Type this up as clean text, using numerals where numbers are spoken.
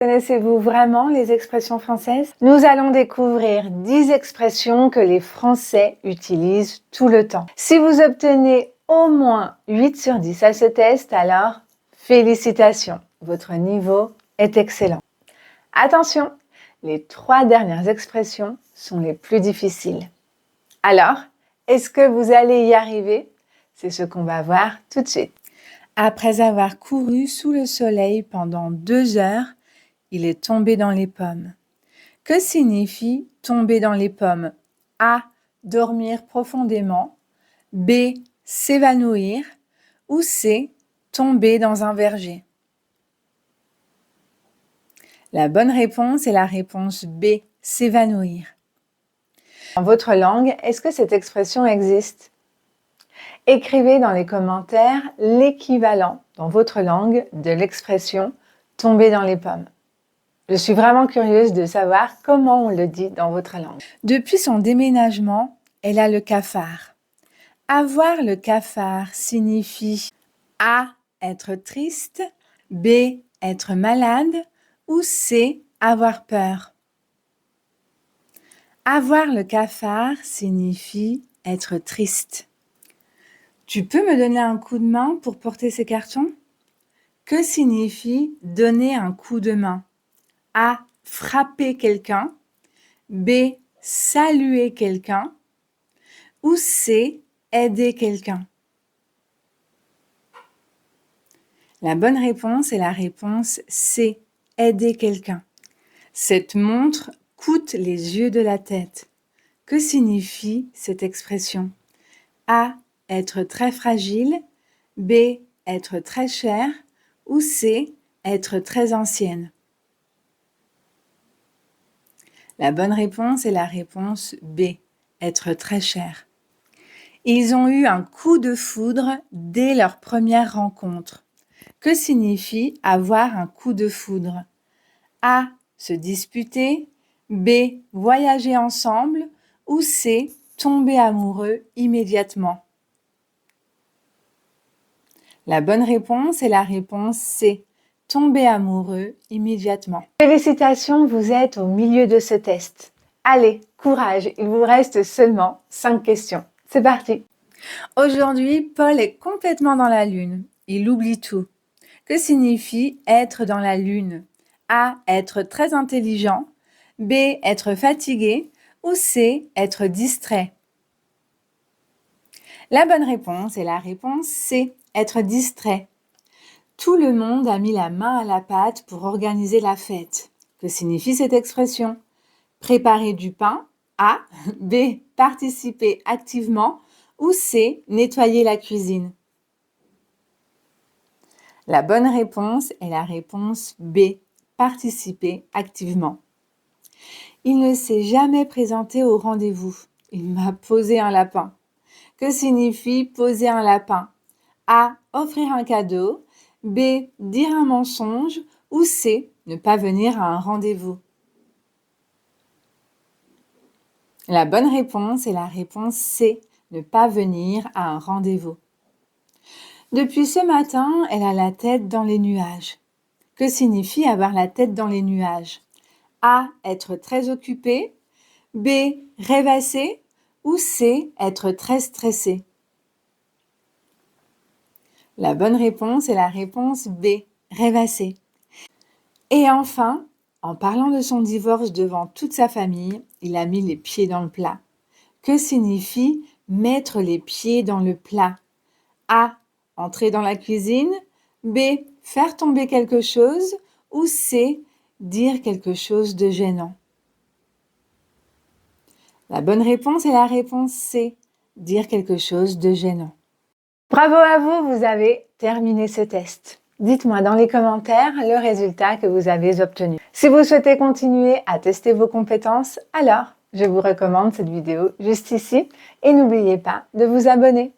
Connaissez-vous vraiment les expressions françaises? Nous allons découvrir 10 expressions que les Français utilisent tout le temps. Si vous obtenez au moins 8 sur 10 à ce test, alors félicitations, votre niveau est excellent. Attention, les 3 dernières expressions sont les plus difficiles. Alors, est-ce que vous allez y arriver? C'est ce qu'on va voir tout de suite. Après avoir couru sous le soleil pendant 2 heures, il est tombé dans les pommes. Que signifie tomber dans les pommes? A. Dormir profondément. B. S'évanouir. Ou C. Tomber dans un verger. La bonne réponse est la réponse B. S'évanouir. Dans votre langue, est-ce que cette expression existe? Écrivez dans les commentaires l'équivalent dans votre langue de l'expression tomber dans les pommes. Je suis vraiment curieuse de savoir comment on le dit dans votre langue. Depuis son déménagement, elle a le cafard. Avoir le cafard signifie A. Être triste, B. Être malade ou C. Avoir peur. Avoir le cafard signifie être triste. Tu peux me donner un coup de main pour porter ces cartons? Que signifie donner un coup de main? A. Frapper quelqu'un. B. Saluer quelqu'un. Ou C. Aider quelqu'un. La bonne réponse est la réponse C. Aider quelqu'un. Cette montre coûte les yeux de la tête. Que signifie cette expression? A. Être très fragile. B. Être très cher. Ou C. Être très ancienne. La bonne réponse est la réponse B, être très cher. Ils ont eu un coup de foudre dès leur première rencontre. Que signifie avoir un coup de foudre? A. Se disputer. B. Voyager ensemble. Ou C. Tomber amoureux immédiatement. La bonne réponse est la réponse C. Tomber amoureux immédiatement. Félicitations, vous êtes au milieu de ce test. Allez, courage, il vous reste seulement 5 questions. C'est parti. Aujourd'hui, Paul est complètement dans la lune. Il oublie tout. Que signifie être dans la lune? A. Être très intelligent. B. Être fatigué. Ou C. Être distrait. La bonne réponse est la réponse C. Être distrait. Tout le monde a mis la main à la pâte pour organiser la fête. Que signifie cette expression? Préparer du pain. A. B. Participer activement. Ou C. Nettoyer la cuisine. La bonne réponse est la réponse B. Participer activement. Il ne s'est jamais présenté au rendez-vous. Il m'a posé un lapin. Que signifie poser un lapin? A. Offrir un cadeau. B. Dire un mensonge. Ou C. Ne pas venir à un rendez-vous. La bonne réponse est la réponse C. Ne pas venir à un rendez-vous. Depuis ce matin, elle a la tête dans les nuages. Que signifie avoir la tête dans les nuages? A. Être très occupé. B. Rêvasser. Ou C. Être très stressé. La bonne réponse est la réponse B. Rêvasser. Et enfin, en parlant de son divorce devant toute sa famille, il a mis les pieds dans le plat. Que signifie mettre les pieds dans le plat? A. Entrer dans la cuisine. B. Faire tomber quelque chose. Ou C. Dire quelque chose de gênant. La bonne réponse est la réponse C. Dire quelque chose de gênant. Bravo à vous, vous avez terminé ce test. Dites-moi dans les commentaires le résultat que vous avez obtenu. Si vous souhaitez continuer à tester vos compétences, alors je vous recommande cette vidéo juste ici et n'oubliez pas de vous abonner.